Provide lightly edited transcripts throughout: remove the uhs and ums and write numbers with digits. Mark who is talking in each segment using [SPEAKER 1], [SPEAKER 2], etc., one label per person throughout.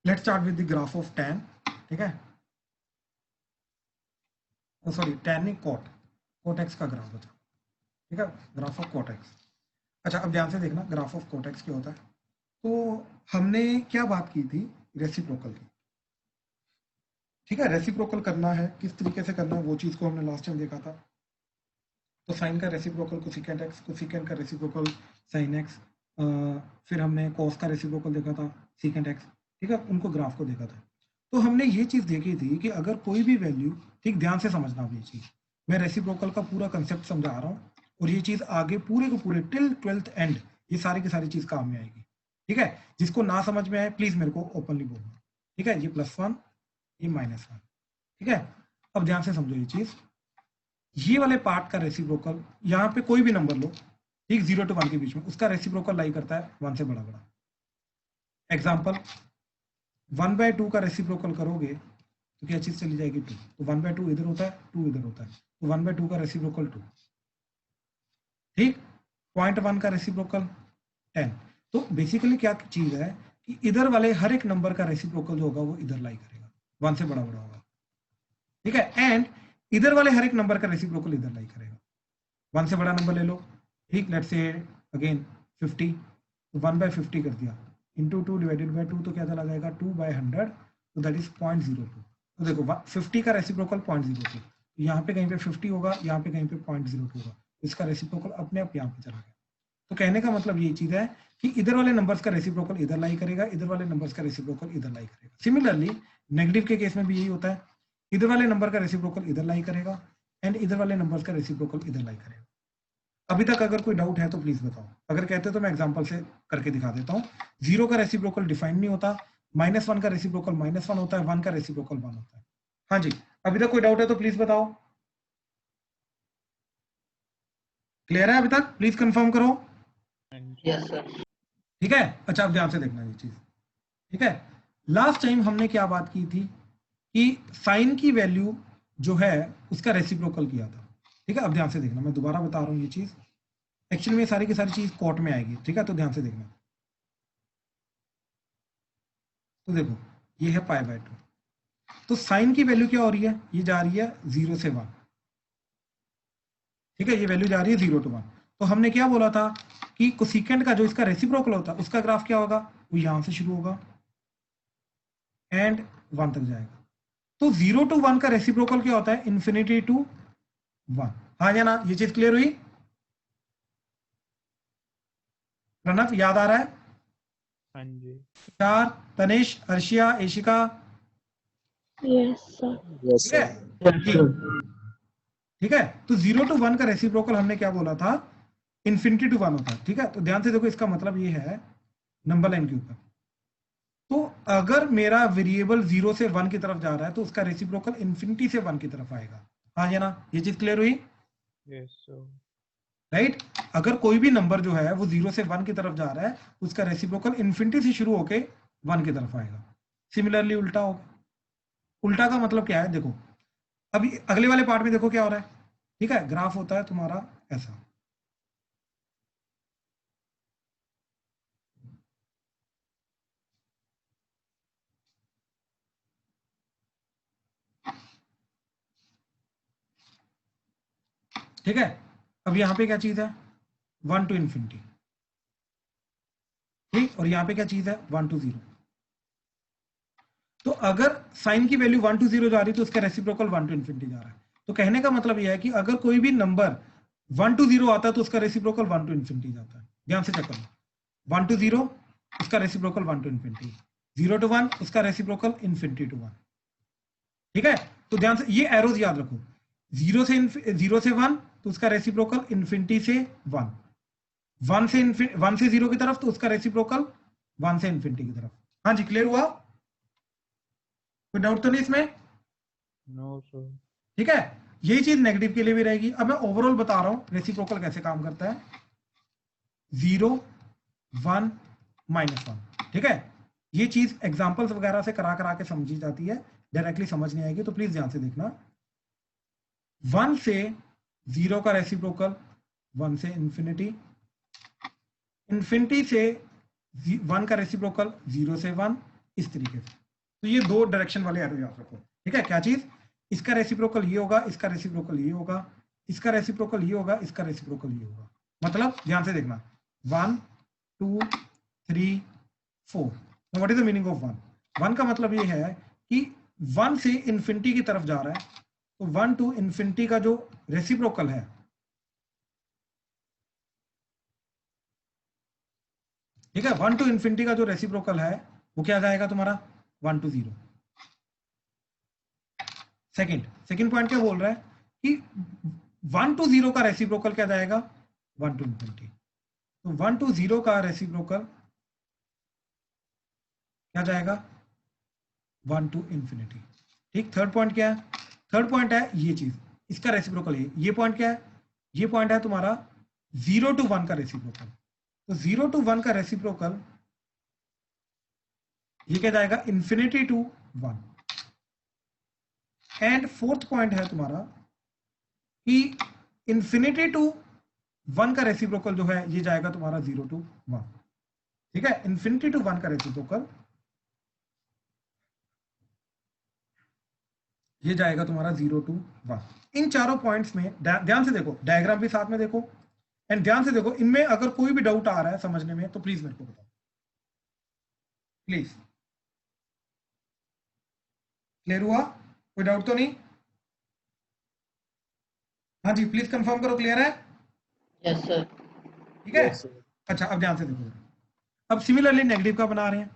[SPEAKER 1] Let's start with the graph of tan, ठीक है, sorry tan नहीं cot x का ग्राफ बचा, ठीक है, ग्राफ ऑफ cot x। अच्छा अब ध्यान से देखना ग्राफ ऑफ cot x क्या होता है। तो हमने क्या बात की थी, रेसिप्रोकल की, ठीक है, रेसिप्रोकल करना है, किस तरीके से करना है वो चीज को हमने लास्ट टाइम देखा था। तो साइन का रेसिप्रोकल कोसिकेंट एक्स, कोसिकेंट का रेसिप्रोकल साइन एक्स, फिर हमने कॉस का रेसिप्रोकल देखा था सीकेंट एक्स, ठीक है, उनको ग्राफ को देखा था। तो हमने ये चीज देखी थी कि अगर कोई भी वैल्यू, ठीक ध्यान से समझना ये चीज, मैं रेसिप्रोकल का पूरा कंसेप्ट समझा रहा हूँ और ये चीज आगे पूरे के पूरे टिल 12th एंड ये सारी की सारी चीज काम में आएगी, ठीक है। जिसको ना समझ में आए प्लीज मेरे को ओपनली बोलना, ठीक है, ये +1 ये -1, ठीक है। अब ध्यान से समझो ये चीज, ये वाले पार्ट का रेसिप्रोकल, यहाँ पे कोई भी नंबर लो, ठीक, 0 to 1 के बीच में, उसका रेसिप्रोकल लाई करता है 1 से बड़ा बड़ा। एग्जाम्पल 1/2 का रेसिप्रोकल करोगे तो क्या चीज चली जाएगी 2, तो 1/2 इधर होता है 2 इधर होता है, तो 1/2 का रेसिप्रोकल 2, ठीक। 0.1 का रेसिप्रोकल 10। तो बेसिकली क्या चीज है कि इधर वाले हर एक नंबर का रेसिप्रोकल जो होगा वो इधर लाई करेगा, 1 से बड़ा बड़ा होगा, ठीक है। एंड इधर वाले हर एक नंबर का रेसिप्रोकल इधर लाई करेगा, 1 से बड़ा नंबर ले लो, ठीक, लेट्स से अगेन 50, तो 1/50 कर दिया, इंटू 2 डिवाइडेड बाई 2 तो क्या चला जाएगा 2/100, तो दैट इज 0.02। तो देखो 50 का रेसिप्रोकल 0.02, तो यहाँ पे कहीं पे 50 होगा, यहाँ पे कहीं पे 0.02 होगा, इसका रेसिप्रोकल अपने आप यहाँ पे चला गया। तो कहने का मतलब ये चीज है कि इधर वाले नंबर्स का रेसिप्रोकल इधर लाई करेगा, इधर वाले नंबर्स का रेसिप्रोकल इधर लाई करेगा। सिमिलरली नेगेटिव के केस में भी यही होता है, इधर वाले नंबर का रेसिप्रोकल इधर लाई करेगा एंड इधर वाले नंबर्स का रेसिप्रोकल इधर लाई करेगा। अभी तक अगर कोई डाउट है तो प्लीज बताओ, अगर कहते हो तो मैं एग्जांपल से करके दिखा देता हूँ। 0 का रेसिप्रोकल डिफाइन नहीं होता, -1 का रेसिप्रोकल -1 होता है, 1 का रेसिप्रोकल 1 होता है। हाँ जी, अभी तक कोई डाउट है तो प्लीज बताओ। क्लियर है अभी तक? प्लीज कंफर्म करो।
[SPEAKER 2] Yes sir.
[SPEAKER 1] ठीक है, अच्छा अब ध्यान से देखना ये चीज, ठीक है। लास्ट टाइम हमने क्या बात की थी कि साइन की वैल्यू जो है उसका रेसिप्रोकल किया था, ठीक है। अब ध्यान से देखना, मैं दोबारा बता रहा हूँ ये चीज, एक्चुअली में सारी की सारी चीज कोर्ट में आएगी, ठीक है, तो ध्यान से देखना। तो देखो ये है π/2, तो साइन की वैल्यू क्या हो रही है, ये जा रही है 0 से 1, ठीक है, ये वैल्यू जा रही है 0 to 1। तो हमने क्या बोला था कि कोसिकेंट का जो इसका रेसिप्रोकल होता है उसका ग्राफ क्या होगा, वो यहां से शुरू होगा एंड 1 तक जाएगा। तो 0 to 1 का रेसिप्रोकल क्या होता है, इन्फिनिटी टू 1। हाँ या ना, ये चीज क्लियर हुई? प्रणव याद आ रहा है?
[SPEAKER 3] हाँ जी।
[SPEAKER 1] चार, तनिष, अर्शिया, एशिका,
[SPEAKER 4] यस सर।
[SPEAKER 1] ठीक है, ठीक है। तो 0 to 1 का रेसिप्रोकल हमने क्या बोला था, इन्फिनिटी टू 1 होता है, ठीक है। तो ध्यान से देखो, इसका मतलब ये है नंबर लाइन के ऊपर, तो अगर मेरा वेरिएबल 0 से 1 की तरफ जा रहा है तो उसका रेसिप्रोकल इन्फिनिटी से 1 की तरफ आएगा। हाँ या ना, ये चीज क्लियर हुई?
[SPEAKER 3] Yes sir.
[SPEAKER 1] राइट, अगर कोई भी नंबर जो है वो 0 से 1 की तरफ जा रहा है उसका रेसिप्रोकल इन्फिनिटी से शुरू होके 1 की तरफ आएगा। सिमिलरली उल्टा होगा। उल्टा का मतलब क्या है, देखो अभी अगले वाले पार्ट में देखो क्या हो रहा है, ठीक है। ग्राफ होता है तुम्हारा ऐसा, ठीक है। अब यहां पे क्या चीज है, 1 to इन्फिनिटी, ठीक, और यहां पे क्या चीज है 1 to 0। तो अगर साइन की वैल्यू 1 to 0 जा रही है तो उसका रेसिप्रोकल 1 to इन्फिनिटी जा रहा है। तो कहने का मतलब यह है कि अगर कोई भी नंबर 1 to 0 आता है तो उसका रेसिप्रोकल 1 to इन्फिनिटी जाता है। ध्यान से चेक करो, 1 to 0 उसका रेसिप्रोकल 1 to इन्फिनिटी, 0 to 1 उसका रेसिप्रोकल इन्फिनिटी टू 1, ठीक है। तो ध्यान से ये एरोज याद रखो, 0 से 1 तो उसका रेसिप्रोकल इन्फिनिटी से 1, 1 से 0 की तरफ तो उसका रेसिप्रोकल 1 से इन्फिनिटी की तरफ। हाँ जी, क्लियर हुआ? कोई डाउट तो नहीं इसमें?
[SPEAKER 3] No sir.
[SPEAKER 1] ठीक है, यही चीज नेगेटिव के लिए भी रहेगी। अब मैं ओवरऑल बता रहा हूं रेसिप्रोकल कैसे काम करता है, 0 1 -1, ठीक है। ये चीज एग्जांपल्स वगैरह से करा करा के समझी जाती है, डायरेक्टली समझ नहीं आएगी, तो प्लीज ध्यान से देखना। 1 से 0 का रेसिप्रोकल 1 से इन्फिनिटी, इन्फिनिटी से 1 का रेसिप्रोकल 0 से 1, इस तरीके से। तो ये दो डायरेक्शन वाले एरो याद रखो, ठीक है। क्या चीज, इसका रेसिप्रोकल ये होगा, इसका रेसिप्रोकल ये होगा, इसका रेसिप्रोकल ये होगा, इसका रेसिप्रोकल ये होगा। मतलब ध्यान से देखना, 1 2 3 4। What is the meaning of 1? 1 का मतलब ये है कि 1 से इन्फिनिटी की तरफ जा रहा है, तो 1 टू इन्फिनिटी का जो रेसिप्रोकल है, ठीक है, 1 टू इन्फिनिटी का जो रेसिप्रोकल है वो क्या जाएगा तुम्हारा, 1 टू 0। सेकंड पॉइंट क्या बोल रहा है कि 1 टू 0 का रेसिप्रोकल क्या जाएगा, 1 टू इन्फिनिटी। तो 1 टू 0 का रेसिप्रोकल क्या जाएगा, 1 टू इन्फिनिटी। ठीक, थर्ड पॉइंट क्या है, थर्ड पॉइंट है ये चीज, इसका रेसिप्रोकल है। ये पॉइंट क्या है, ये पॉइंट है तुम्हारा 0 टू 1 का रेसिप्रोकल। तो 0 टू 1 का रेसिप्रोकल ये क्या जाएगा, infinity to 1। And fourth point है तुम्हारा कि इन्फिनिटी टू 1 का रेसिप्रोकल जो है ये जाएगा तुम्हारा 0 टू 1। ठीक है, इन्फिनिटी टू 1 का रेसिप्रोकल ये जाएगा तुम्हारा 0 टू 1। इन चारों पॉइंट्स में ध्यान से देखो, डायग्राम भी साथ में देखो, एंड ध्यान से देखो, इनमें अगर कोई भी डाउट आ रहा है समझने में तो प्लीज मेरे को बताओ, प्लीज। क्लियर हुआ, कोई डाउट तो नहीं? हाँ जी, प्लीज कंफर्म करो, क्लियर है?
[SPEAKER 2] Yes sir.
[SPEAKER 1] ठीक है, अच्छा अब ध्यान से देखो, अब सिमिलरली नेगेटिव का बना रहे हैं।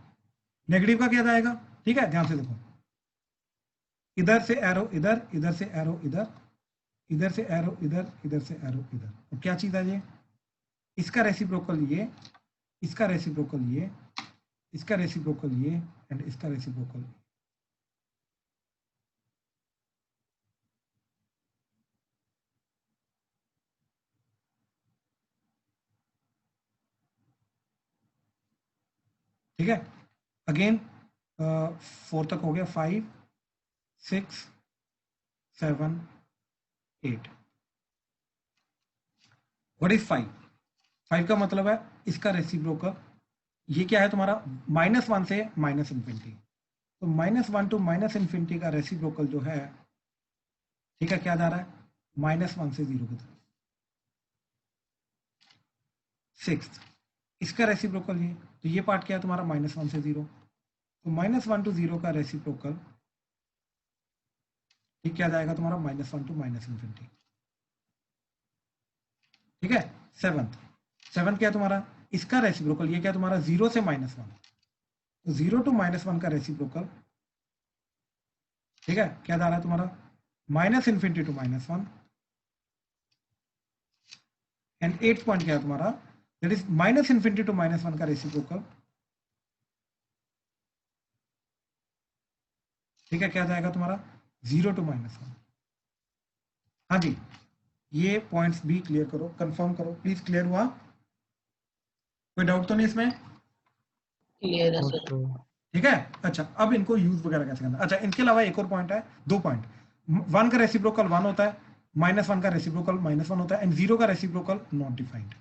[SPEAKER 1] नेगेटिव का क्या जाएगा, ठीक है, ध्यान से देखो, इधर से एरो इधर, इधर से एरो इधर, इधर से एरो इधर, इधर से एरो इधर। तो क्या चीज है ये, इसका रेसिप्रोकल ये, इसका रेसिप्रोकल ये, इसका रेसिप्रोकल ये, एंड इसका रेसिप्रोकल। ठीक है, अगेन 4 तक हो गया, 5 6 7 8। What is 5? 5 का मतलब है इसका रेसिप्रोकल, ये क्या है तुम्हारा, -1 से माइनस इन्फिनिटी। तो -1 टू माइनस इन्फिनिटी का रेसिप्रोकल जो है, ठीक है, क्या जा रहा है, -1 से 0 की तरफ। 6 इसका रेसिप्रोकल ये, तो ये पार्ट क्या है तुम्हारा, -1 से 0। तो -1 टू 0 का रेसिप्रोकल ठीक क्या जाएगा तुम्हारा, -1 टू माइनस इन्फिनिटी। ठीक है, सेवंथ क्या है तुम्हारा, इसका रेसिप्रोकल ये क्या है तुम्हारा, 0 से -1। तो 0 टू -1 का रेसिप्रोकल ठीक है क्या जा रहा है तुम्हारा, minus infinity to -1। And 8 point क्या है तुम्हारा, that is minus infinity to -1 का रेसिप्रोकल ठीक है क्या जाएगा तुम्हारा, 0 टू -1। हाँ जी, ये पॉइंट्स भी क्लियर करो, कंफर्म करो प्लीज, क्लियर हुआ, कोई डाउट तो नहीं इसमें?
[SPEAKER 2] क्लियर है
[SPEAKER 3] No,
[SPEAKER 2] सर।
[SPEAKER 3] sir.
[SPEAKER 1] ठीक है, अच्छा अब इनको यूज वगैरह कैसे करना। अच्छा, इनके अलावा एक और पॉइंट है, 2 पॉइंट। 1 का रेसिप्रोकल 1 होता है, -1 का रेसिप्रोकल -1 होता है, एंड 0 का रेसिप्रोकल नॉट डिफाइंड।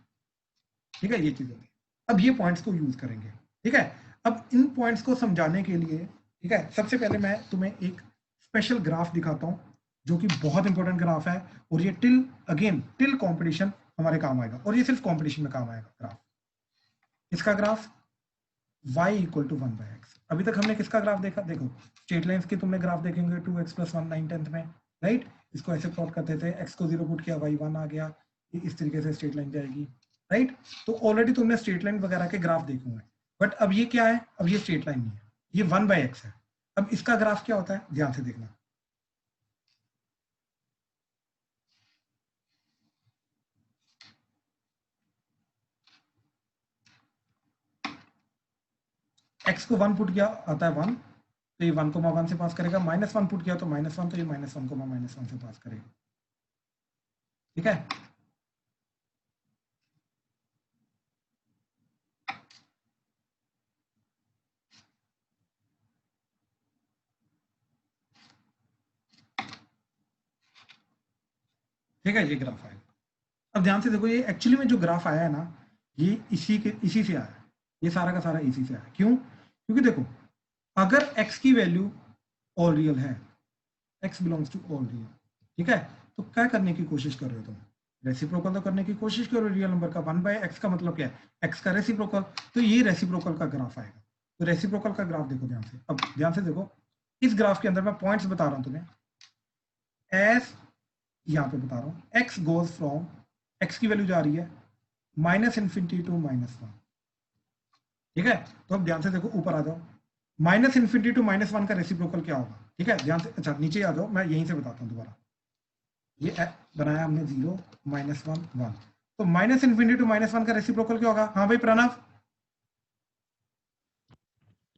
[SPEAKER 1] ठीक है, ये चीज होती है। अब ये पॉइंट्स को यूज करेंगे, ठीक है। अब इन पॉइंट्स को समझाने के लिए, ठीक है, सबसे पहले मैं तुम्हें एक स्पेशल ग्राफ दिखाता हूं जो कि बहुत इंपॉर्टेंट ग्राफ है, और ये टिल कॉम्पिटिशन हमारे काम आएगा, और ये सिर्फ कॉम्पिटिशन में काम आएगा ग्राफ। इसका graph y equal to 1/x। अभी तक हमने किसका ग्राफ देखा, देखो स्ट्रेट लाइंस की तुमने ग्राफ देखेंगे 2x + 1 9/10 में, राइट। इसको ऐसे प्लॉट करते थे, x को 0 पुट किया, y 1 आ गया, ये इस तरीके से स्ट्रेट लाइन जाएगी, राइट। तो ऑलरेडी तुमने स्ट्रेट लाइन वगैरह के ग्राफ देखे होंगे, बट अब ये क्या है, अब ये स्ट्रेट लाइन नहीं है, ये 1/x है। अब इसका ग्राफ क्या होता है, ध्यान से देखना। x को 1 पुट किया आता है 1, तो ये 1,1 से पास करेगा, -1 पुट किया तो -1, तो ये -1,-1 से पास करेगा। ठीक है, ठीक है, ये ग्राफ आएगा। अब ध्यान से देखो, ये एक्चुअली में जो ग्राफ आया है ना, ये इसी से आया है, ये सारा का सारा इसी से आया है। क्यों? क्योंकि देखो अगर x की वैल्यू ऑल रियल है, x belongs to all real, ठीक है, तो क्या करने की कोशिश कर रहे हो तुम? रेसिप्रोकल तो करने की कोशिश करो रियल नंबर का। 1/x का मतलब क्या है? x का रेसिप्रोकल, तो ये रेसिप्रोकल का ग्राफ आएगा। तो रेसिप्रोकल का ग्राफ देखो ध्यान से। अब ध्यान से देखो, इस ग्राफ के अंदर मैं पॉइंट्स बता रहा हूं तुम्हें, एस यहाँ पे बता रहा हूँ, x गोज फ्रॉम, x की वैल्यू जा रही है -∞ टू -1, ठीक है। तो अब ध्यान से देखो, ऊपर आ जाओ, -∞ टू -1 का रेसिप्रोकल क्या होगा, ठीक है, ध्यान से। अच्छा नीचे आ जाओ, मैं यहीं से बताता हूँ दोबारा। ये बनाया हमने 0 -1 1, तो -∞ टू -1 का रेसिप्रोकल क्या होगा? हाँ भाई प्रणव,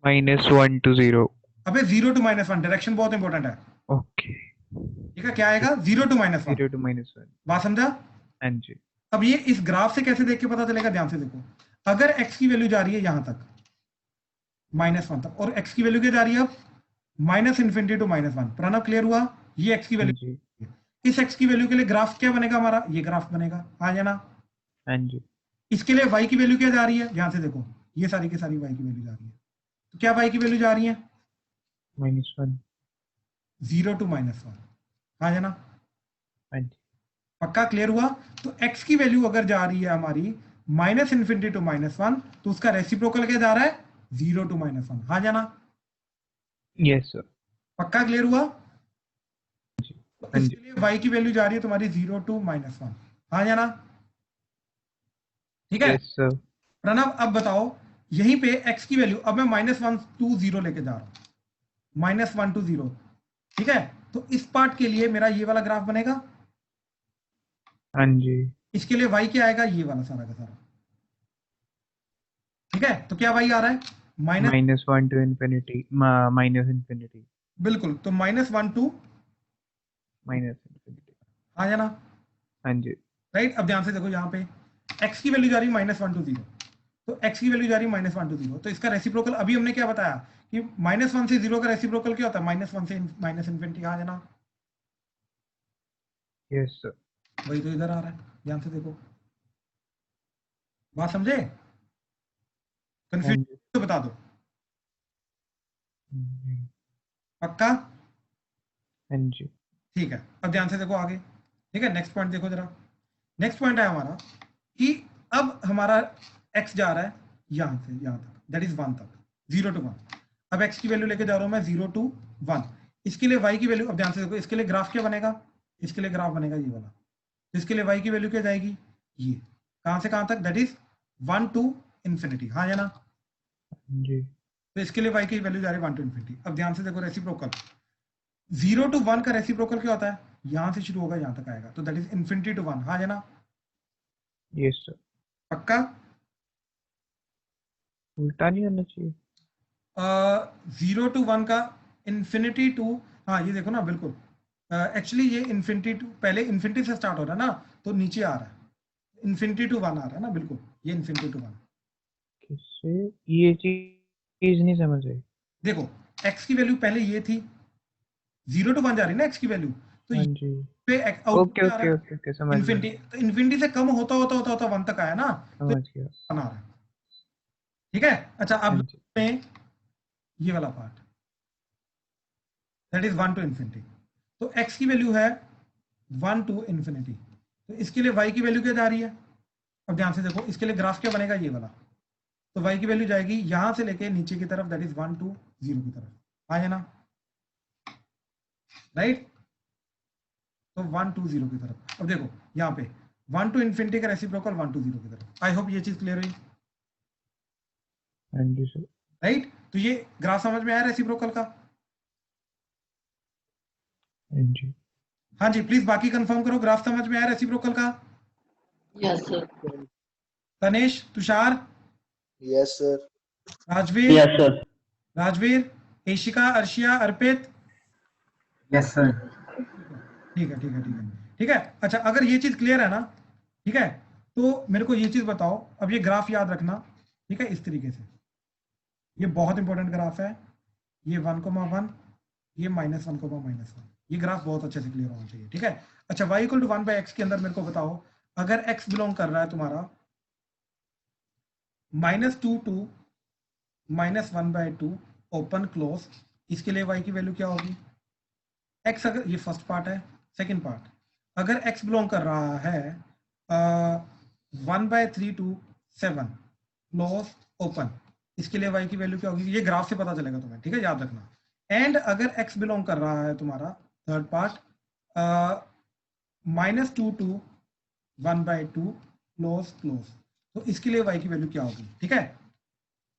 [SPEAKER 3] -1 to 0.
[SPEAKER 1] अबे 0 टू -1, डायरेक्शन बहुत इंपॉर्टेंट है,
[SPEAKER 3] Okay.
[SPEAKER 1] ठीक है। क्या आएगा? 0 टू -1,
[SPEAKER 3] 0 to -1.
[SPEAKER 1] बात समझा?
[SPEAKER 3] हाँ जी.
[SPEAKER 1] अब ये इस ग्राफ से कैसे देख के पता चलेगा? ध्यान से देखो, अगर x की वैल्यू जा रही है यहां तक -1 तक, और x की वैल्यू क्या जा रही है अब? -∞ टू -1। प्रणव क्लियर हुआ? ये x की
[SPEAKER 3] हाँ
[SPEAKER 1] वैल्यू,
[SPEAKER 3] जी.
[SPEAKER 1] इस x की वैल्यू के लिए ग्राफ क्या बनेगा हमारा? ये ग्राफ बनेगा, हाँ या ना?
[SPEAKER 3] हाँ जी.
[SPEAKER 1] इसके लिए y की वैल्यू क्या जा रही है? ध्यान से देखो, ये सारी की सारी y की वैल्यू जा रही है, तो क्या y की वैल्यू जा रही है?
[SPEAKER 3] -1.
[SPEAKER 1] 0 टू -1, हाँ या ना?
[SPEAKER 3] हाँ जी.
[SPEAKER 1] पक्का क्लियर हुआ? तो x की वैल्यू अगर जा रही है हमारी -∞ टू -1, तो उसका रेसिप्रोकल क्या जा रहा है? 0 टू -1, हाँ या ना?
[SPEAKER 3] Yes sir.
[SPEAKER 1] पक्का क्लियर हुआ? तो
[SPEAKER 3] हाँ जी.
[SPEAKER 1] इसके लिए y की वैल्यू जा रही है तुम्हारी 0 टू -1, हाँ या ना? ठीक है।
[SPEAKER 3] Yes sir.
[SPEAKER 1] प्रणव अब बताओ, यहीं पे x की वैल्यू, अब मैं -1 टू 0 लेके जा रहा हूं, -1 टू 0, ठीक है। तो इस पार्ट के लिए मेरा ये वाला ग्राफ बनेगा,
[SPEAKER 3] हाँ जी.
[SPEAKER 1] इसके लिए y क्या आएगा? ये वाला सारा का सारा, ठीक है। तो क्या y आ रहा है? Minus,
[SPEAKER 3] -1 to infinity. -infinity.
[SPEAKER 1] बिल्कुल, तो -1 टू,
[SPEAKER 3] -infinity.
[SPEAKER 1] हाँ या ना?
[SPEAKER 3] हाँ जी.
[SPEAKER 1] राइट। अब ध्यान से देखो, यहाँ पे x की वैल्यू जा रही है -1 टू 0, तो x की वैल्यू जा रही है -1 टू 0, तो इसका रेसिप्रोकल अभी हमने क्या बताया कि -1 से 0 का रेसिप्रोकल क्या होता है? -1 से -∞, हाँ या ना?
[SPEAKER 3] Yes sir.
[SPEAKER 1] वही तो इधर आ रहा है, ध्यान से देखो, बात समझे?
[SPEAKER 3] हाँ
[SPEAKER 1] कंफ्यूज
[SPEAKER 3] जी.
[SPEAKER 1] तो बता दो, पक्का?
[SPEAKER 3] हाँ जी.
[SPEAKER 1] ठीक है। अब ध्यान से देखो आगे, ठीक है। नेक्स्ट पॉइंट देखो जरा, नेक्स्ट पॉइंट है हमारा कि अब हमारा x जा रहा है यहां से यहां तक, दैट इज 1 तक, 0 टू 1। अब x की वैल्यू लेके जा रहा हूं मैं 0 टू 1, इसके लिए y की वैल्यू, अब ध्यान से देखो, इसके लिए ग्राफ क्या बनेगा? इसके लिए ग्राफ बनेगा ये वाला, तो इसके लिए y की वैल्यू क्या जाएगी? ये, कहां से कहां तक? दैट इज 1 टू इन्फिनिटी, हाँ या ना?
[SPEAKER 3] हाँ जी.
[SPEAKER 1] तो इसके लिए y की वैल्यू जा रही है 1 टू इन्फिनिटी। अब ध्यान से देखो, रेसिप्रोकल 0 टू 1 का रेसिप्रोकल क्या होता है? यहां से शुरू होगा यहां तक आएगा, तो दैट इज इन्फिनिटी टू 1, हाँ या ना?
[SPEAKER 3] Yes sir.
[SPEAKER 1] पक्का?
[SPEAKER 3] उल्टा नहीं होना चाहिए.
[SPEAKER 1] 0 टू 1 का इन्फिनिटी टू, हाँ ये देखो ना, बिल्कुल एक्चुअली ये इन्फिनिटी टू, पहले इन्फिनिटी से स्टार्ट हो रहा है ना, तो नीचे आ रहा है, इन्फिनिटी टू 1 आ रहा है ना, बिल्कुल ये इन्फिनिटी टू 1।
[SPEAKER 3] किससे ये चीज नहीं समझ आई.
[SPEAKER 1] देखो x की वैल्यू पहले ये थी, 0 टू 1 जा रही है ना x की वैल्यू, तो
[SPEAKER 3] हाँ
[SPEAKER 1] ये
[SPEAKER 3] जी.
[SPEAKER 1] पे आउटपुट
[SPEAKER 3] ओके
[SPEAKER 1] क्या आ रहा
[SPEAKER 3] ओके
[SPEAKER 1] है?
[SPEAKER 3] ओके ओके समझ गया.
[SPEAKER 1] इन्फिनिटी, तो इन्फिनिटी से कम होता होता होता होता 1 तक आया ना, तो
[SPEAKER 3] समझ गया.
[SPEAKER 1] 1 आ रहा है, ठीक है। अच्छा
[SPEAKER 3] हाँ
[SPEAKER 1] अब
[SPEAKER 3] जी.
[SPEAKER 1] में ये वाला part, that is 1 to infinity, तो x की वैल्यू है 1 टू इन्फिनिटी, तो इसके लिए y की वैल्यू क्या जा रही है? अब ध्यान से देखो, इसके लिए ग्राफ क्या बनेगा? ये वाला, तो y की वैल्यू जाएगी यहां से लेके नीचे की तरफ, दैट इज 1 टू 0 की तरफ, हाँ या ना? राइट। तो 1 टू 0 की तरफ। अब देखो यहाँ पे 1 टू इन्फिनिटी का रेसिप्रोकल 1 टू 0 की तरफ। आई होप ये चीज क्लियर हुई,
[SPEAKER 3] हाँ जी सर.
[SPEAKER 1] राइट। तो ये ग्राफ समझ में आया रेसिप्रोकल का?
[SPEAKER 3] हाँ जी.
[SPEAKER 1] हाँ जी, प्लीज बाकी कंफर्म करो, ग्राफ समझ में आया रेसिप्रोकल का?
[SPEAKER 2] Yes, sir.
[SPEAKER 1] Tanesh, Tushar,
[SPEAKER 5] Yes, sir.
[SPEAKER 1] Rajveer,
[SPEAKER 6] Yes, sir.
[SPEAKER 1] Rajveer, एशिका, Arshiya, अर्पित,
[SPEAKER 6] Yes, sir.
[SPEAKER 1] ठीक है ठीक है ठीक है ठीक है। अच्छा अगर ये चीज क्लियर है ना, ठीक है, तो मेरे को ये चीज बताओ, अब ये ग्राफ याद रखना, ठीक है, इस तरीके से, ये बहुत इंपॉर्टेंट ग्राफ है, ये 1,1, ये -1,-1, ये ग्राफ बहुत अच्छे से क्लियर होना चाहिए, ठीक है। अच्छा y इक्वल टू 1/x के अंदर मेरे को बताओ, अगर x बिलोंग कर रहा है तुम्हारा -2 टू -1/2 ओपन क्लोज, इसके लिए y की वैल्यू क्या होगी? x, अगर ये फर्स्ट पार्ट है, सेकंड पार्ट, अगर x बिलोंग कर रहा है 1/3 to 7 क्लोज ओपन, इसके लिए y की वैल्यू क्या होगी? ये ग्राफ से पता चलेगा तुम्हें, ठीक है, याद रखना। एंड अगर x बिलोंग कर रहा है तुम्हारा third part -2 to 1/2 close close, तो इसके लिए y की वैल्यू क्या होगी? ठीक है,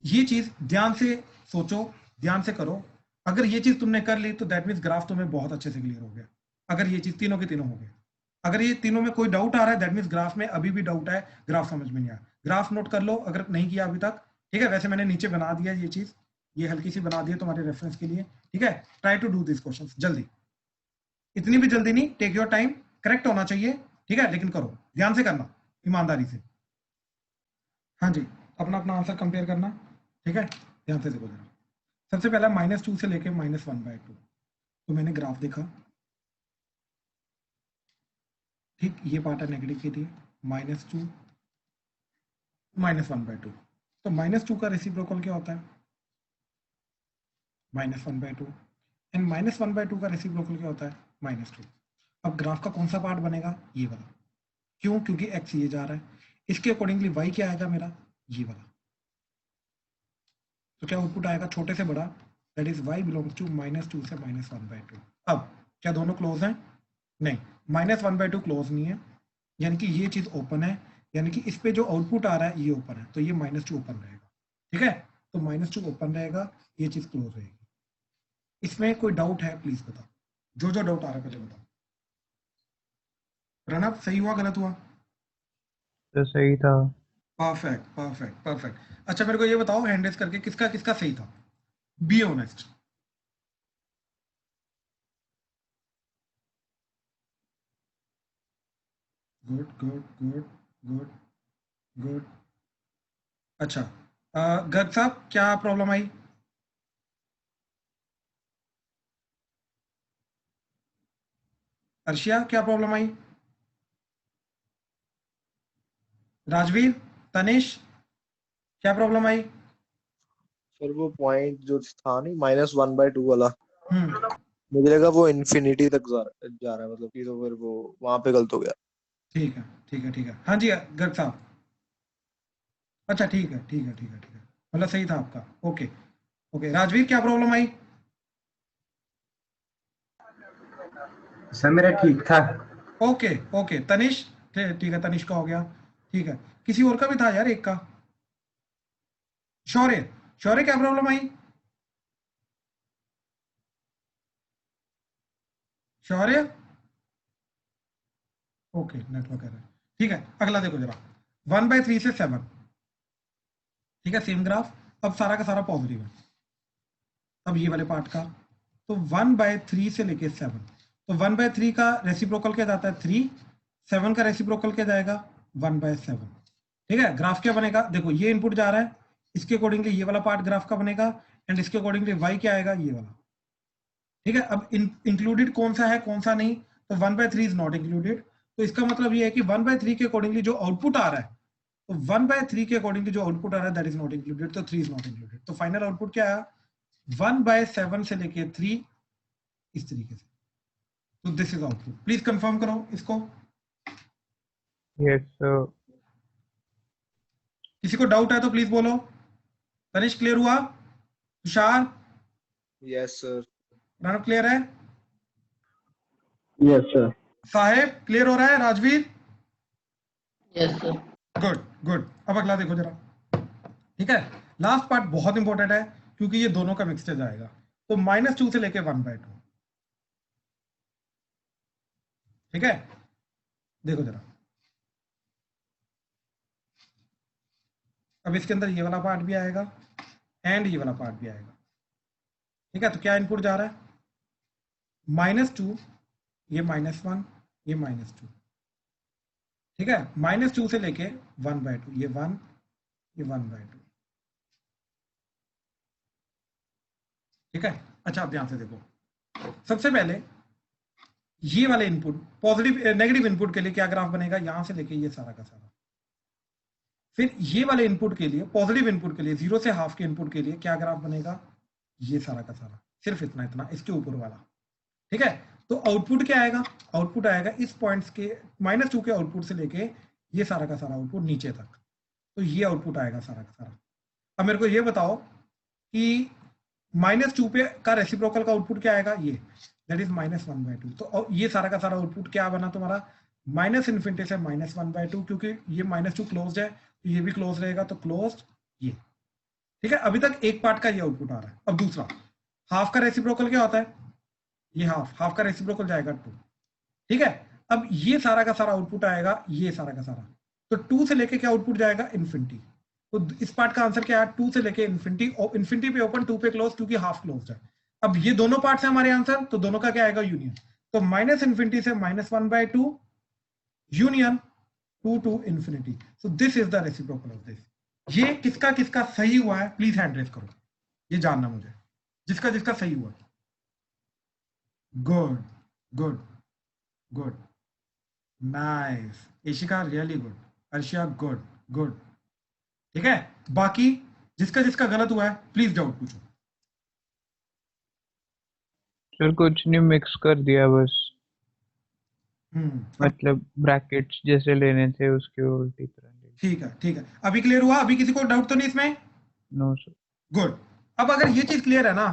[SPEAKER 1] ये चीज ध्यान से सोचो, ध्यान से करो। अगर ये चीज तुमने कर ली तो दैट मीन्स ग्राफ तुम्हें बहुत अच्छे से क्लियर हो गया। अगर ये चीज तीनों के तीनों हो गए, अगर ये तीनों में कोई डाउट आ रहा है दैट मीन्स ग्राफ में अभी भी डाउट है, ग्राफ समझ में नहीं आया। ग्राफ नोट कर लो अगर नहीं किया अभी तक, ठीक है। वैसे मैंने नीचे बना दिया ये चीज, ये हल्की सी बना दी है तुम्हारे रेफरेंस के लिए, ठीक है। Try to do this question जल्दी, इतनी भी जल्दी नहीं, टेक योर टाइम, करेक्ट होना चाहिए, ठीक है, लेकिन करो, ध्यान से करना, ईमानदारी से। हाँ जी, अपना अपना आंसर कंपेयर करना, ठीक है, ध्यान से देखो जरा। सबसे पहला -2 से लेके -1/2, तो मैंने ग्राफ देखा, ठीक, ये पार्ट है नेगेटिव के लिए, -2 -1/2, तो -2 का रेसिप्रोकल क्या होता है? -1/2, एंड -1/2 का रेसिप्रोकल क्या होता है? -2। अब ग्राफ का कौन सा पार्ट बनेगा? ये वाला। क्यों? क्योंकि x ये जा रहा है, इसके अकॉर्डिंगली y क्या आएगा मेरा? ये वाला। तो क्या आउटपुट आएगा छोटे से बड़ा, that is y belongs to -2 से -1/2। अब क्या दोनों क्लोज हैं? नहीं, -1/2 क्लोज नहीं है, यानी कि ये चीज ओपन है, यानी कि इस पे जो आउटपुट आ रहा है ये ओपन है, तो ये -2 ओपन रहेगा, ठीक है। तो -2 ओपन रहेगा, ये चीज क्लोज रहेगी। इसमें कोई डाउट है प्लीज बताओ, जो जो डाउट आ रहा है पहले बताओ। प्रणब, सही हुआ गलत हुआ?
[SPEAKER 3] तो सही था।
[SPEAKER 1] Perfect perfect perfect. अच्छा मेरे को ये बताओ हैंड रेज करके किसका किसका सही था, be honest. Good good good good good. अच्छा गर्ग साहब क्या प्रॉब्लम आई? अर्शिया क्या प्रॉब्लम आई? राजवीर, तनिष, क्या प्रॉब्लम आई?
[SPEAKER 5] सर वो पॉइंट जो था नहीं -1/2 वाला,
[SPEAKER 1] हम्म,
[SPEAKER 5] मुझे लगा वो इन्फिनिटी तक जा रहा है, मतलब कि तो फिर वो वहां पे गलत हो गया।
[SPEAKER 1] ठीक है ठीक है ठीक है। हाँ जी गर्ग साहब, अच्छा ठीक है ठीक है ठीक है ठीक है, मतलब सही था आपका, ओके ओके। राजवीर क्या प्रॉब्लम आई?
[SPEAKER 6] सर मेरा ठीक था।
[SPEAKER 1] Okay okay. तनिष, ठीक है, तनिष का हो गया, ठीक है। किसी और का भी था यार, एक का, शौर्य, शौर्य क्या प्रॉब्लम आई? शौर्य, ओके नेटवर्क है, ठीक है। अगला देखो जरा, 1/3 से 7, ठीक है, सेम ग्राफ, अब सारा का सारा पॉजिटिव है। अब ये वाले पार्ट का, तो 1/3 से लेके 7, तो 1/3 का रेसिप्रोकल क्या जाता है? 3, 7 का रेसिप्रोकल क्या जाएगा? 1/7, ठीक है। ग्राफ क्या बनेगा? देखो ये इनपुट जा रहा है, इसके अकॉर्डिंगली ये वाला पार्ट ग्राफ का बनेगा, एंड इसके अकॉर्डिंगली y क्या आएगा? ये वाला, ठीक है। अब इंक्लूडेड कौन सा है कौन सा नहीं, तो 1/3 इज नॉट इंक्लूडेड, तो इसका मतलब ये है कि 1/3 के अकॉर्डिंगली जो आउटपुट आ रहा है, तो 1/3 के अकॉर्डिंगली जो आउटपुट आ रहा है दैट इज नॉट इंक्लूडेड, तो 3 इज नॉट इंक्लूडेड। तो फाइनल आउटपुट क्या आया? 1/7 से लेके 3, इस तरीके से। तो this is output, please confirm करो इसको।
[SPEAKER 3] Yes sir.
[SPEAKER 1] किसी को डाउट है तो प्लीज बोलो। तनिष क्लियर हुआ? Tushar,
[SPEAKER 5] yes sir.
[SPEAKER 1] Pranav clear है?
[SPEAKER 6] Yes sir.
[SPEAKER 1] साहेब क्लियर हो रहा है? Rajveer,
[SPEAKER 2] Yes, sir.
[SPEAKER 1] Good good. अब अगला देखो जरा, ठीक है। लास्ट पार्ट बहुत इंपॉर्टेंट है क्योंकि ये दोनों का मिक्सचर आएगा, तो -2 से लेके 1/2, ठीक है। देखो जरा, अब इसके अंदर ये वाला पार्ट भी आएगा एंड ये वाला पार्ट भी आएगा, ठीक है। तो क्या इनपुट जा रहा है? -2, ये -1, ये -2, ठीक है। -2 से लेके 1/2, ये 1, ये 1/2, ठीक है। अच्छा अब ध्यान से देखो, सबसे पहले ये वाले इनपुट पॉजिटिव नेगेटिव इनपुट के लिए क्या ग्राफ बनेगा? यहां से लेके ये सारा का सारा। फिर ये वाले इनपुट के लिए, पॉजिटिव इनपुट के लिए, 0 से हाफ के इनपुट के लिए क्या ग्राफ बनेगा? ये सारा का सारा, सिर्फ इतना इतना इसके ऊपर वाला, ठीक है। तो आउटपुट क्या आएगा, आउटपुट आएगा इस पॉइंट्स के -2 के आउटपुट से लेके ये सारा का सारा आउटपुट नीचे तक, तो ये आउटपुट आएगा सारा का सारा। अब मेरे को ये बताओ कि -2 पे का रेसिप्रोकल का आउटपुट क्या आएगा, ये दैट इज -1/2। तो ये सारा का सारा आउटपुट क्या बना तुम्हारा, -∞ से -1/2, क्योंकि ये -2 क्लोज है तो ये भी क्लोज रहेगा, तो क्लोज ये, ठीक है। अभी तक एक पार्ट का ये आउटपुट आ रहा है। अब दूसरा, हाफ का रेसिप्रोकल क्या होता है, ये हाफ का रेसिप्रोकल जाएगा 2, ठीक है। अब ये सारा का सारा आउटपुट आएगा, ये सारा का सारा, तो 2 से लेके क्या आउटपुट जाएगा, इन्फिनिटी। तो इस पार्ट का आंसर क्या है, 2 से लेके इन्फिनिटी, इन्फिनिटी पे ओपन 2 पे क्लोज, क्योंकि हाफ क्लोज है। अब ये दोनों पार्ट्स है हमारे आंसर, तो दोनों का क्या आएगा, यूनियन। तो -∞ से -1/2 union 2 to infinity. So this is the reciprocal of this. ये किसका किसका सही हुआ है, प्लीज हैंड रेज करो, ये जानना मुझे, जिसका जिसका सही हुआ। Good good good, nice. Ishika really good, Arshia good good, ठीक है। बाकी जिसका जिसका गलत हुआ है प्लीज डाउट पूछो।
[SPEAKER 3] सर कुछ नहीं, मिक्स कर दिया बस, मतलब ब्रैकेट्स जैसे लेने थे उसके उल्टी तरह ले।
[SPEAKER 1] ठीक है ठीक है, अभी क्लियर हुआ, अभी किसी को डाउट तो नहीं इसमें?
[SPEAKER 3] No sir.
[SPEAKER 1] गुड। अब अगर ये चीज क्लियर है ना,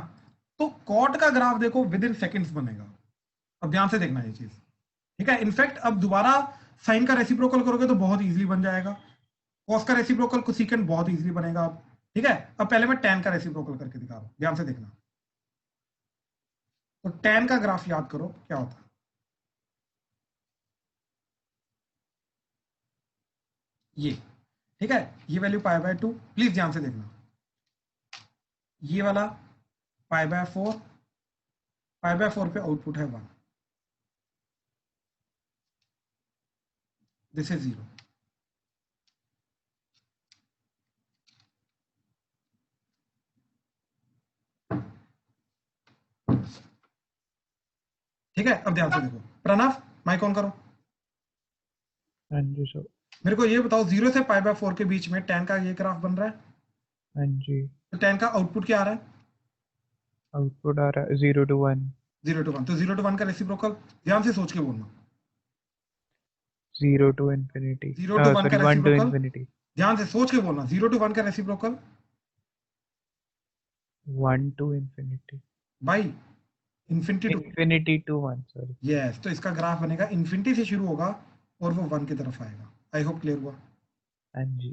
[SPEAKER 1] तो कॉट का ग्राफ देखो विद इन सेकेंड्स बनेगा। अब ध्यान से देखना ये चीज, ठीक है। इनफैक्ट अब दोबारा साइन का रेसिप्रोकल करोगे तो बहुत इजीली बन जाएगा, कॉस का रेसिप्रोकल कोसेकेंट बहुत इजीली बनेगा अब, ठीक है। अब पहले मैं tan का रेसिप्रोकल करके दिखा रहा हूं, ध्यान से देखना। तो tan का ग्राफ याद करो क्या होता है, ये, ठीक है। ये वैल्यू π/2, प्लीज ध्यान से देखना। ये वाला π/4, π/4 पे आउटपुट है 1, दिस इज 0। ठीक है। अब ध्यान से देखो, प्रणव माइक ऑन करो।
[SPEAKER 3] हाँ जी सर।
[SPEAKER 1] मेरे को ये बताओ, 0 से π/4 के बीच में tan का ये ग्राफ बन रहा है,
[SPEAKER 3] हाँ जी।
[SPEAKER 1] तो tan का आउटपुट क्या आ रहा है,
[SPEAKER 3] आउटपुट आ रहा है 0 to 1।
[SPEAKER 1] 0 to 1, तो 0 to 1 का रेसिप्रोकल, ध्यान से सोच के बोलना।
[SPEAKER 3] 0 to infinity।
[SPEAKER 1] 0 to 1 का
[SPEAKER 3] 1 to
[SPEAKER 1] रेसिप्रोकल,
[SPEAKER 3] infinity।
[SPEAKER 1] ध्यान से सोच के बोलना। 0 to 1 का रेसिप्रोकल
[SPEAKER 3] 1 to infinity।
[SPEAKER 1] भाई, इन्फिनिटी
[SPEAKER 3] to 1, सॉरी।
[SPEAKER 1] यस, तो इसका ग्राफ बनेगा, इन्फिनिटी से शुरू होगा और वो 1 की तरफ आएगा। आई होप क्लियर हुआ।
[SPEAKER 3] हाँ जी।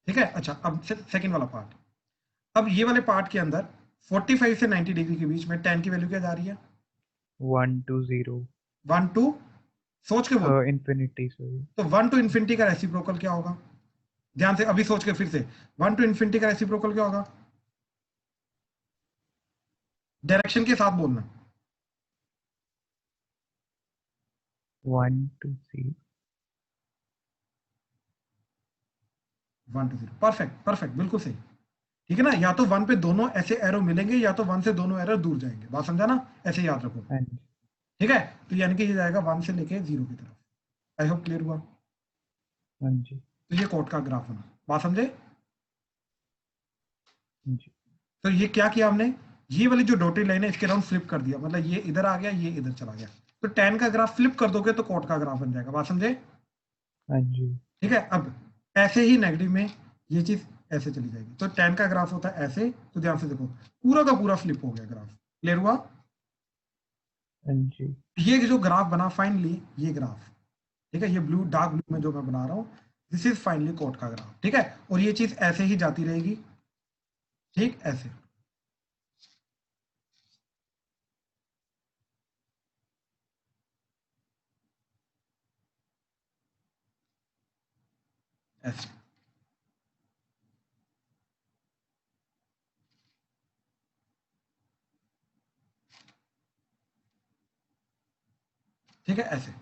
[SPEAKER 1] ठीक है। अच्छा, अब सेकंड वाला पार्ट। अब ये वाले पार्ट के अंदर 45 से 90 डिग्री के बीच में tan की वैल्यू क्या जा रही है,
[SPEAKER 3] 1 to 0।
[SPEAKER 1] 1 to, सोच के बोलो,
[SPEAKER 3] infinity, सॉरी।
[SPEAKER 1] तो 1 to इन्फिनिटी का रेसिप्रोकल क्या होगा, ध्यान से अभी सोच के फिर से। 1 to इन्फिनिटी का रेसिप्रोकल क्या होगा, डायरेक्शन के साथ बोलना।
[SPEAKER 3] 1 to 0।
[SPEAKER 1] 1 to 0, परफेक्ट परफेक्ट, बिल्कुल सही, ठीक है ना। या तो 1 पे दोनों ऐसे एरो मिलेंगे, या तो 1 से दोनों एरो दूर जाएंगे, बात समझा ना, ऐसे याद रखो,
[SPEAKER 3] हाँ जी।
[SPEAKER 1] ठीक है। तो यानी कि ये जाएगा 1 से लेके 0 की तरफ। आई होप क्लियर हुआ।
[SPEAKER 3] हाँ जी।
[SPEAKER 1] तो ये कोट का ग्राफ बना, बात समझे।
[SPEAKER 3] हाँ जी।
[SPEAKER 1] तो ये क्या किया हमने, ये वाली जो डॉटेड लाइन है इसके राउंड फ्लिप कर दिया, मतलब ये इधर आ गया, ये इधर चला गया। तो tan का ग्राफ फ्लिप कर दोगे तो कोट का ग्राफ बन जाएगा, बात समझे।
[SPEAKER 3] हाँ जी।
[SPEAKER 1] ठीक है। अब ऐसे ही नेगेटिव में ये चीज ऐसे चली जाएगी, तो tan का ग्राफ होता है ऐसे। तो ध्यान से देखो, पूरा का पूरा फ्लिप हो गया ग्राफ, क्लियर हुआ।
[SPEAKER 3] हाँ जी।
[SPEAKER 1] ये जो ग्राफ बना फाइनली, ये ग्राफ, ठीक है, ये ब्लू डार्क ब्लू में जो मैं बना रहा हूँ, दिस इज फाइनली कोट का ग्राफ, ठीक है। और ये चीज ऐसे ही जाती रहेगी, ठीक, ऐसे। ऐसे, ठीक है, ऐसे।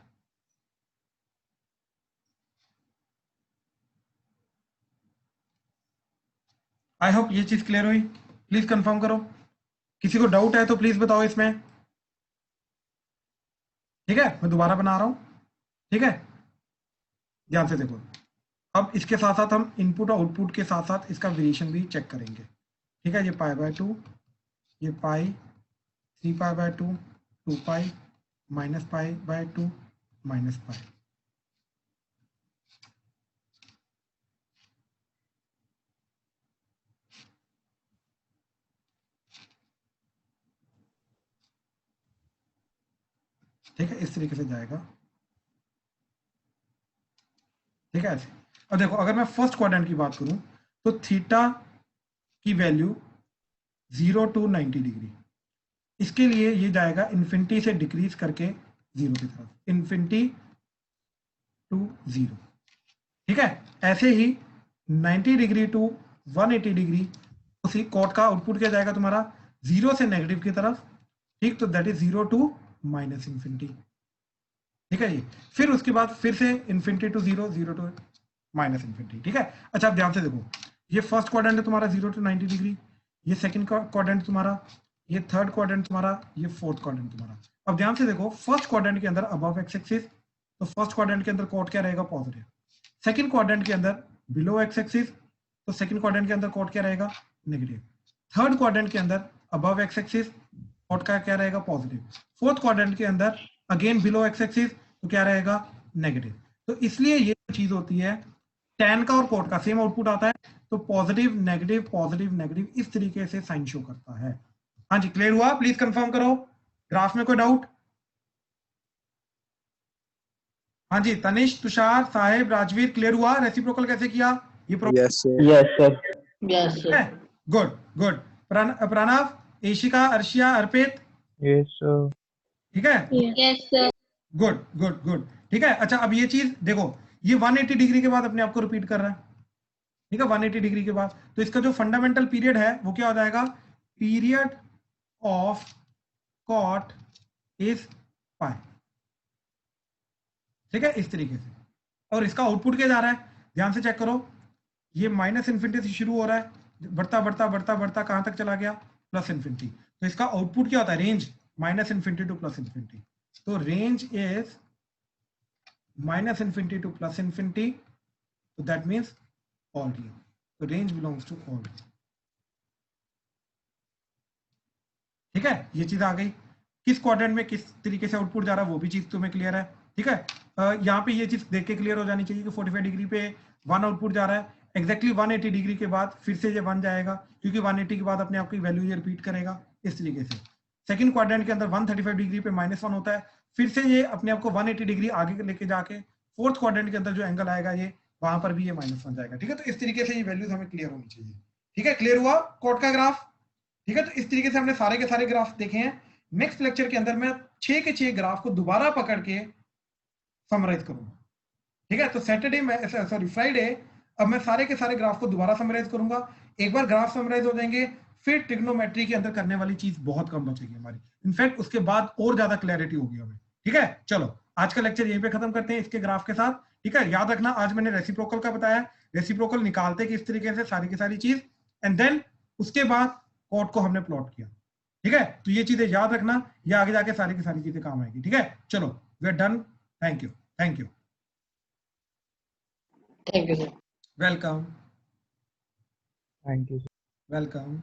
[SPEAKER 1] आई होप ये चीज क्लियर हुई, प्लीज कंफर्म करो। किसी को डाउट है तो प्लीज बताओ इसमें, ठीक है। मैं दोबारा बना रहा हूं, ठीक है, ध्यान से देखो। अब इसके साथ साथ हम इनपुट और आउटपुट के साथ साथ इसका वेरिएशन भी चेक करेंगे, ठीक है। ये π/2, ये पाई 3 pi by 2, 2 pi minus pi by 2 minus pi. ठीक है, इस तरीके से जाएगा। ठीक है ऐसे। अब देखो अगर मैं फर्स्ट क्वाड्रेंट की बात करूं तो थीटा की वैल्यू 0 to 90 डिग्री, इसके लिए ये जाएगा इन्फिनिटी से डिक्रीज करके 0 की तरफ, इन्फिनिटी टू 0। ठीक है, ऐसे ही 90 डिग्री टू 180 डिग्री, उसी कोट का आउटपुट क्या जाएगा तुम्हारा 0 से नेगेटिव की तरफ। ठीक, तो that is 0 to minus infinity. ठीक है जी, फिर उसके बाद फिर से infinity to 0, 0 to minus infinity. ठीक है, अच्छा आप ध्यान से देखो, ये फर्स्ट क्वाड्रेंट है तुम्हारा 0 टू 90 डिग्री, ये सेकंड क्वाड्रेंट तुम्हारा, ये थर्ड क्वाड्रेंट तुम्हारा, ये फोर्थ क्वाड्रेंट तुम्हारा। अब ध्यान से देखो, फर्स्ट क्वाड्रेंट के अंदर अबव एक्स एक्सिस, तो फर्स्ट क्वाड्रेंट के अंदर कोट क्या रहेगा पॉजिटिव। सेकंड क्वाड्रेंट के अंदर बिलो एक्स एक्सिस, तो सेकंड क्वाड्रेंट के अंदर कोट क्या रहेगा नेगेटिव। थर्ड क्वाड्रेंट के अंदर अबव एक्स एक्सिस, कोट का क्या रहेगा पॉजिटिव। फोर्थ क्वाड्रेंट के अंदर अगेन बिलो एक्स एक्सिस, तो क्या रहेगा नेगेटिव। तो इसलिए ये चीज होती है, टैन का और कोट का सेम आउटपुट आता है, तो पॉजिटिव नेगेटिव इस तरीके से साइन शो करता है। हाँ जी, क्लियर हुआ? प्लीज कंफर्म करो, ग्राफ में कोई डाउट? हाँ जी, तनिष, तुषार, साहेब, राजवीर, क्लियर हुआ रेसिप्रोकल कैसे किया? ये
[SPEAKER 5] yes sir.
[SPEAKER 3] Yes sir.
[SPEAKER 2] Yes, sir.
[SPEAKER 1] Good good. Pranav, Eshika, Arshiya, Arpit,
[SPEAKER 3] yes sir.
[SPEAKER 1] ठीक है,
[SPEAKER 4] Yes.
[SPEAKER 2] Yes, sir.
[SPEAKER 1] Good good good. ठीक है, अच्छा अब ये चीज देखो, ये 180 डिग्री के बाद अपने आप को रिपीट कर रहा है। ठीक है, 180 डिग्री के बाद, तो इसका जो फंडामेंटल पीरियड है वो क्या हो जाएगा, period of cot is pi. ठीक है, इस तरीके से। और इसका आउटपुट क्या जा रहा है, ध्यान से चेक करो, ये माइनस इन्फिनिटी से शुरू हो रहा है, बढ़ता बढ़ता बढ़ता बढ़ता कहां तक चला गया, प्लस इन्फिनिटी। तो इसका आउटपुट क्या होता है, range minus infinity to plus infinity. तो range is minus infinity to plus infinity, तो दैट मीन्स ऑल रियल। तो range belongs to all real. ठीक है, ये चीज आ गई। किस क्वाड्रेंट में किस तरीके से आउटपुट जा रहा है वो भी चीज तुम्हें क्लियर है। ठीक है, यहाँ पे ये चीज देख के क्लियर हो जानी चाहिए कि 45 डिग्री पे 1 आउटपुट जा रहा है, एग्जैक्टली 180 डिग्री के बाद फिर से ये 1 जाएगा, क्योंकि 180 के बाद अपने आप की वैल्यू ये रिपीट करेगा इस तरीके से। सेकंड क्वाड्रेंट के अंदर 135 डिग्री पे -1 होता है, फिर से ये अपने आप को 180 डिग्री आगे लेके जाके फोर्थ क्वाड्रेंट के अंदर जो एंगल आएगा ये वहां पर भी ये -1 जाएगा। ठीक है, तो इस तरीके से ये वैल्यूज हमें क्लियर होनी चाहिए। ठीक है, क्लियर हुआ कोड का ग्राफ? ठीक है, तो इस तरीके से हमने सारे के सारे ग्राफ देखे हैं। नेक्स्ट लेक्चर के अंदर मैं 6 के 6 ग्राफ को दोबारा पकड़ के समराइज करूंगा। ठीक है, तो सैटरडे में, सॉरी फ्राइडे, अब मैं सारे के सारे ग्राफ को दोबारा समराइज करूंगा। एक बार ग्राफ समराइज हो जाएंगे, फिर ट्रिग्नोमेट्री के अंदर करने वाली चीज बहुत कम बचेगी हमारी, इनफैक्ट उसके बाद और ज्यादा क्लैरिटी होगी हमें। ठीक है, चलो आज का लेक्चर यहीं पे खत्म करते हैं इसके ग्राफ के साथ। ठीक है, याद रखना आज मैंने रेसिप्रोकल का बताया, रेसिप्रोकल निकालते किस तरीके से सारी की सारी चीज, एंड देन उसके बाद कोड को हमने प्लॉट किया। ठीक है, तो ये चीजें याद रखना, ये आगे जाके सारी की सारी चीजें काम आएगी। ठीक है, चलो we are done. Thank you, thank you,
[SPEAKER 2] Thank you, sir.
[SPEAKER 1] Welcome,
[SPEAKER 3] thank you.
[SPEAKER 1] Welcome.